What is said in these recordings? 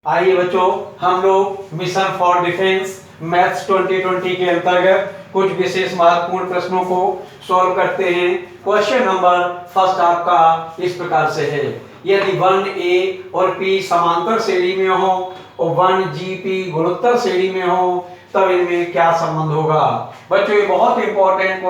आइए बच्चों, हम लोग मिशन फॉर डिफेंस मैथ्स 2020 के अंतर्गत कुछ विशेष महत्वपूर्ण प्रश्नों को सॉल्व करते हैं। क्वेश्चन नंबर फर्स्ट आपका इस प्रकार से है, यदि 1a और p समांतर श्रेणी में हो और 1gp गुणोत्तर श्रेणी में हो तब इनमें क्या संबंध होगा। बच्चों ये बहुत इंपॉर्टेंट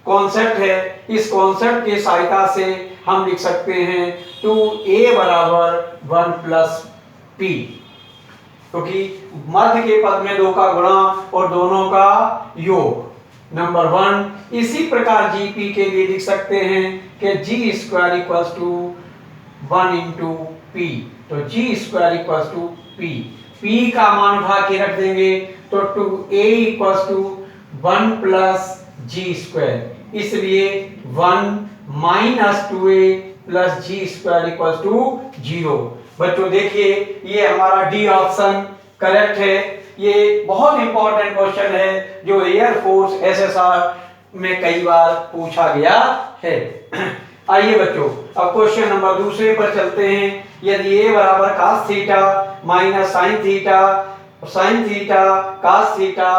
कॉन्सेप्ट है। इस कॉन्सेप्ट की सहायता से हम लिख सकते हैं 2a बराबर 1 प्लस p, क्योंकि मध्य के पद में दो का गुणा और दोनों का योग नंबर 1। इसी प्रकार gp के लिए लिख सकते हैं कि g square equals to 1 into p, तो g square equals to p। p का मान उठा के रख देंगे तो 2a equals to 1 plus g square, इसलिए 1 minus 2a plus g square equals to 0। बच्चों देखिए ये हमारा डी ऑप्शन करेक्ट है। ये बहुत इंपॉर्टेंट क्वेश्चन है जो एयरफोर्स एसएसआर में कई बार पूछा गया है। आइए बच्चों अब क्वेश्चन नंबर दूसरे पर चलते हैं। यदि a बराबर cos theta minus sin theta cos theta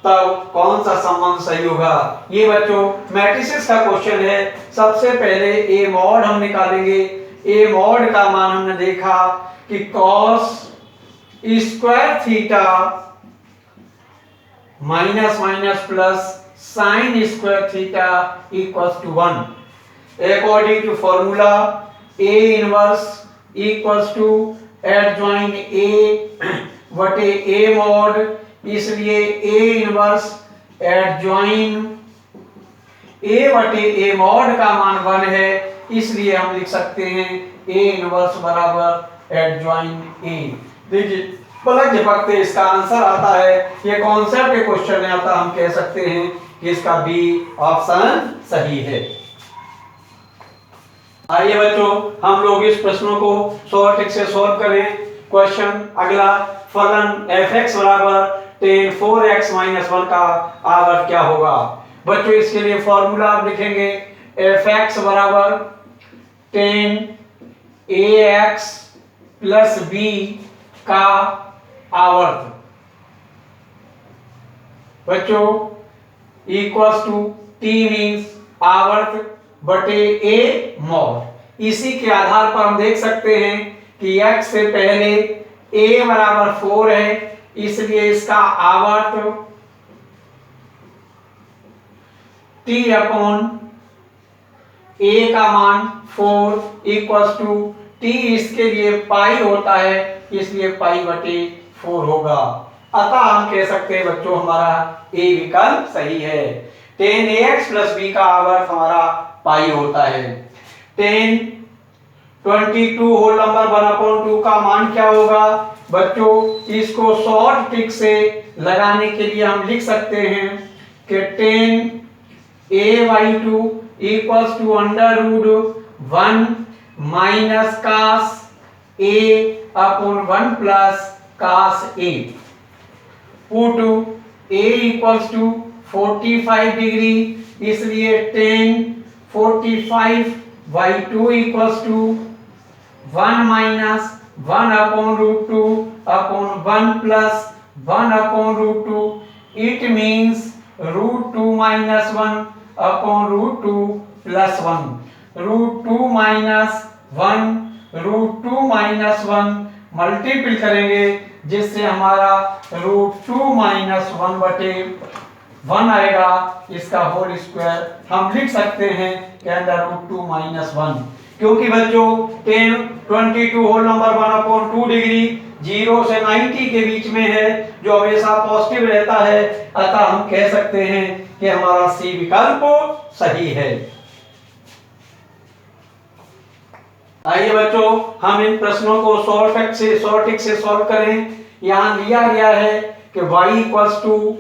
तब कौन सा संबंध सही होगा। ये बच्चों मैट्रिसेस का क्वेश्चन है। सबसे पहले a मॉड हम निकालेंगे। a मॉड का मान हमने देखा कि cos square theta minus minus plus sin square theta equals to 1। According to formula a inverse equals to adjoint a बटे a मॉड, इसलिए a इनवर्स एडजॉइन a बटे a मॉड का मान 1 है, इसलिए हम लिख सकते हैं a इनवर्स बराबर एडजॉइन a। देखिए पलक झपकते इसका आंसर आता है। ये कॉन्सेप्ट के क्वेश्चन में आता, हम कह सकते हैं कि इसका बी ऑप्शन सही है। आइए बच्चों हम लोग इस प्रश्नों को शॉर्ट ट्रिक से सॉल्व करें। क्वेश्चन अगला, फलन fx बराबर tan 4x माइनस 1 का आवर्त क्या होगा। बच्चों इसके लिए फॉर्मूला आप लिखेंगे fx बराबर tan ax प्लस b का आवर्त बच्चों इक्वल्स टू t मीन्स आवर्त बटे a मॉड। इसी के आधार पर हम देख सकते हैं कि x से पहले a बराबर 4 है, इसलिए इसका आवर्त t अपॉन a का मान 4 इक्वल्स टू t, इसके लिए पाई होता है, इसलिए पाई बटे 4 होगा। अतः हम कह सकते हैं बच्चों हमारा a विकल्प सही है। tan ax प्लस b का आवर्त हमारा पाई होता है। tan 22 होल नंबर 1/2 का मान क्या होगा। बच्चों इसको शॉर्ट ट्रिक से लगाने के लिए हम लिख सकते हैं कि tan a/2 equals to under root 1 minus cos a upon 1 plus cos a। Put a equals to 45 degree, इसलिए tan 45/2 equals to 1 minus 1 upon root 2 upon 1 plus 1 upon root 2। It means root 2 minus 1 upon root 2 plus 1। Root 2 minus 1 root 2 minus 1 multiple करेंगे, जिससे हमारा root 2 minus 1 बटे 1 आएगा। इसका whole square हम लिख सकते हैं कि अंडर रूट 2 माइनस 1, क्योंकि बच्चों tan 22 होल नंबर 1/2 डिग्री 0 से 90 के बीच में है, जो हमेशा पॉजिटिव रहता है। अतः हम कह सकते हैं कि हमारा सी विकल्प सही है। आइए बच्चों हम इन प्रश्नों को शॉर्ट ट्रिक से सॉल्व करें। यहां लिया गया है कि y equals to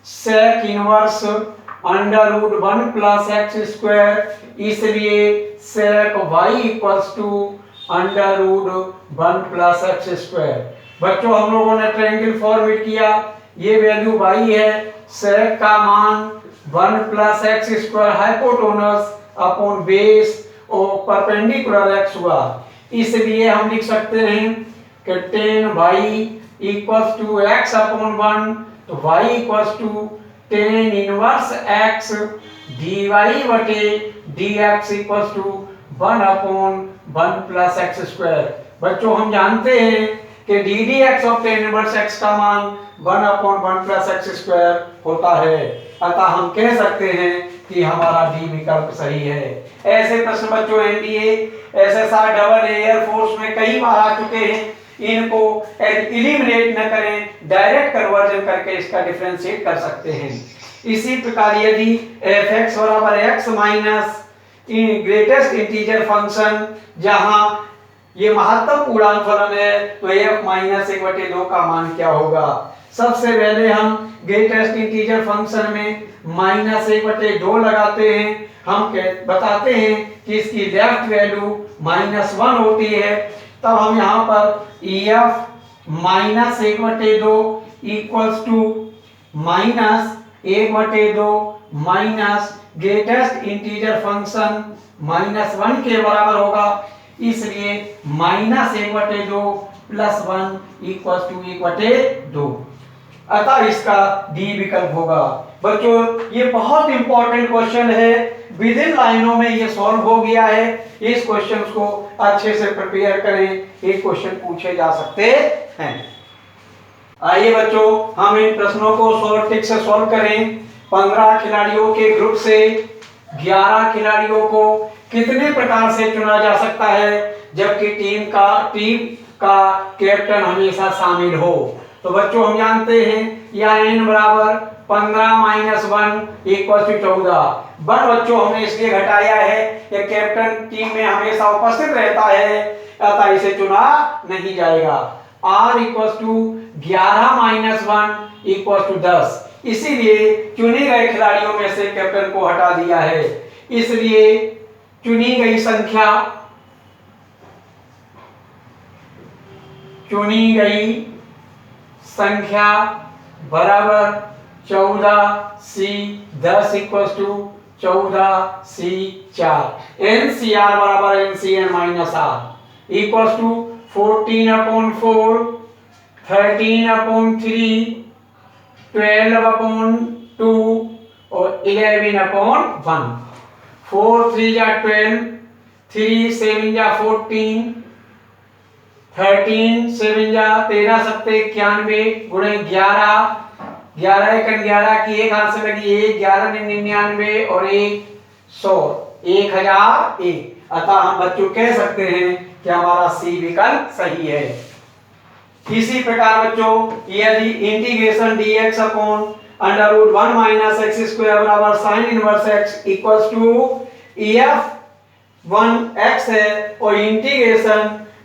sec inverse under root 1 plus x square, इसलिए sec y equals to under root 1 plus x square. बच्चों हम लोगों ने ट्रायंगल फॉर्मेट किया, ये वैल्यू y है, sec का मान 1 plus x square hypotenuse upon base और परपेंडिकुलर x हुआ, इसलिए हम लिख सकते हैं कि tan y equals to x upon one, तो y equals to tan inverse x d y बटे d x equals to one upon one plus x square. बच्चों हम जानते हैं कि d d x of tan inverse x का मान one upon one plus x square होता है, अतः हम कह सकते हैं कि हमारा डी विकल्प सही है। ऐसे प्रश्न बच्चों NDA, SSR, double air force में कई बार आ चुके हैं। इनको एलिमिनेट न करें, डायरेक्ट कन्वर्जन करके इसका डिफरेंशिएट कर सकते हैं। इसी प्रकार यदि f(x) बराबर x minus greatest integer function, जहां ये महत्तम पूर्णांक फलन है, तो f माइनस 1/2 का मान क्या होगा? सबसे पहले हम ग्रेटेस्ट इंटीजर फंक्शन में माइनस 1/2 लगाते हैं। हम बताते हैं कि इसकी लेफ्ट वैल्यू -1 होती है, तब हम यहाँ पर EF minus 1/2 equals to minus 1/2 minus greatest integer function -1 के बराबर होगा, इसलिए -1/2 प्लस 1 इक्वल्स टू 1/2, अतः इसका डी विकल्प होगा। बच्चों ये बहुत इंपॉर्टेंट क्वेश्चन है, विद इन लाइनों में ये सॉल्व हो गया है। इस क्वेश्चन को अच्छे से प्रिपेयर करें, ये क्वेश्चन पूछे जा सकते हैं। आइए बच्चों हम इन प्रश्नों को ठीक से सॉल्व करें। 15 खिलाड़ियों के ग्रुप से 11 खिलाड़ियों को कितने प्रकार से चुना जा सकता है, जबकि टीम का कैप्टन हमेशा शामिल हो? तो बच्चों हम जानते हैं या n बराबर 15 माइनस 1 इक्वल टू 14। बट बच्चों हमने इसलिए घटाया है कि कैप्टन टीम में हमेशा उपस्थित रहता है, अतः इसे चुना नहीं जाएगा। r equal to 11 minus 1 equal to 10, इसीलिए चुने गए खिलाड़ियों में से कैप्टन को हटा दिया है। इसलिए चुनी गई संख्या बराबर 14C 10 equals to 14C4। NCR बराबर NCN minus R equals to 14/4, 13/3, 12/2 और 11/1। 4 3 जा 12, 3 7 जा 14, 13 7 जा 13 सत्ते 91 गुणे 11, 11 एकन 11 की एक हाथ से लगी 1, 11 99 और 100, 1001। अतः हम बच्चों कह सकते हैं कि हमारा सी विकल्प सही है। इसी प्रकार बच्चों यदि integration dx upon √1 minus x square बराबर sine inverse x equals to EF1x है, और integration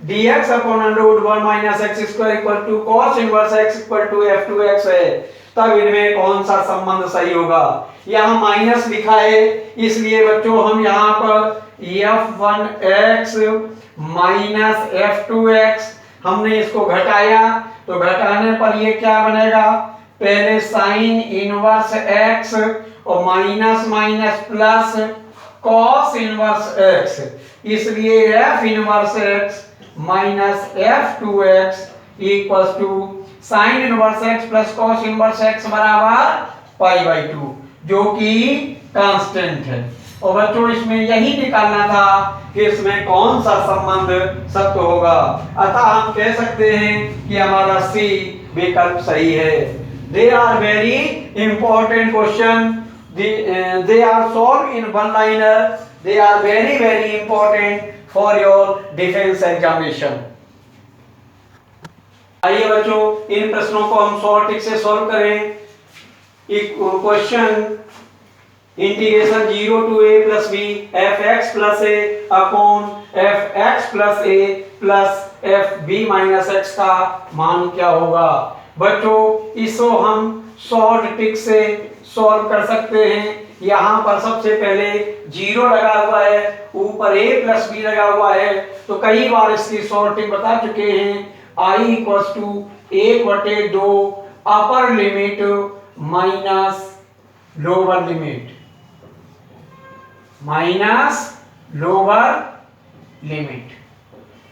dx upon √1 minus x square equal to cos inverse x equal to F2x है, तब इनमें कौन सा संबंध सही होगा? यहाँ माइनस लिखा है, इसलिए बच्चों हम यहाँ पर F1x माइनस F2x हमने इसको घटाया, तो घटाने पर ये क्या बनेगा? पहले साइन इनवर्स x और minus minus plus cos inverse x, इसलिए F inverse x minus F2x equals to sine inverse x plus cos inverse x बराबर π/2, जो कि कांस्टेंट है। और बच्चों इसमें यही निकालना था कि इसमें कौन सा संबंध सत्य होगा, अतः हम कह सकते हैं कि हमारा सी विकल्प सही है। They are very important question, they are solve in one liner, they are very very important for your defence examination. आइए बच्चों इन प्रश्नों को हम ठीक से सॉल्व करें। Question integration 0 to a plus b fx plus a upon fx plus a plus fb minus x का मान क्या होगा? बच्चों इसको हम शॉर्ट ट्रिक से सॉल्व कर सकते हैं। यहाँ पर सबसे पहले 0 लगा हुआ है, ऊपर a plus b लगा हुआ है, तो कई बार इसकी शॉर्ट ट्रिक बता चुके हैं। I equals to 1/2 upper limit minus lower limit minus lower limit.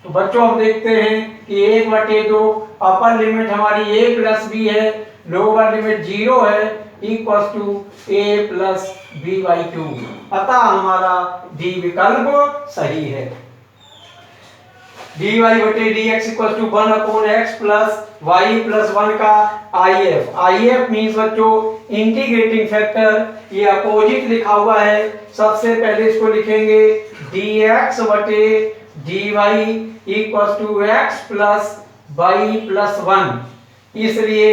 तो बच्चों हम देखते हैं कि 1/2 अपर लिमिट हमारी a प्लस बी है, लोअर लिमिट 0 है, equal to a plus b/2। अतः हमारा डी विकल्प सही है। dy बटे dx equal to 1/x plus y plus 1 का if मीन्स बच्चों इंटीग्रेटिंग फैक्टर, ये अपोजिट लिखा हुआ है। सबसे पहले इसको लिखेंगे dx बटे dy equal to x plus y plus 1, इसलिए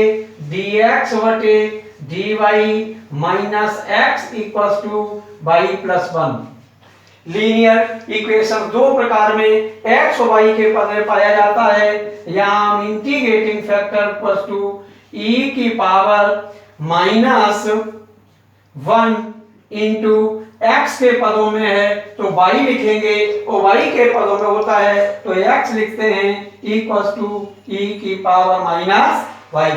dx बटे dy minus x equal to y plus 1। Linear equation दो प्रकार में x और y के पद में पाया जाता है। यहाँ हम integrating factor plus two e की पावर माइनस 1 इंटू x के पदों में है तो y लिखेंगे, और y के पदों में होता है तो x लिखते हैं, इक्वल टू e की पावर माइनस y।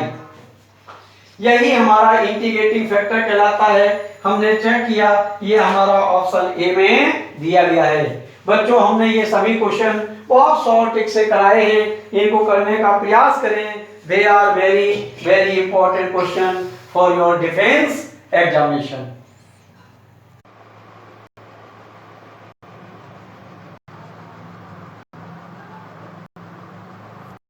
यही हमारा इंटीग्रेटिंग फैक्टर कहलाता है। हमने चेक किया, ये हमारा ऑप्शन ए में दिया गया है। बच्चों हमने ये सभी क्वेश्चन बहुत शॉर्ट ट्रिक से कराए हैं, इनको करने का प्रयास करें। They are very very important question for your defence examination.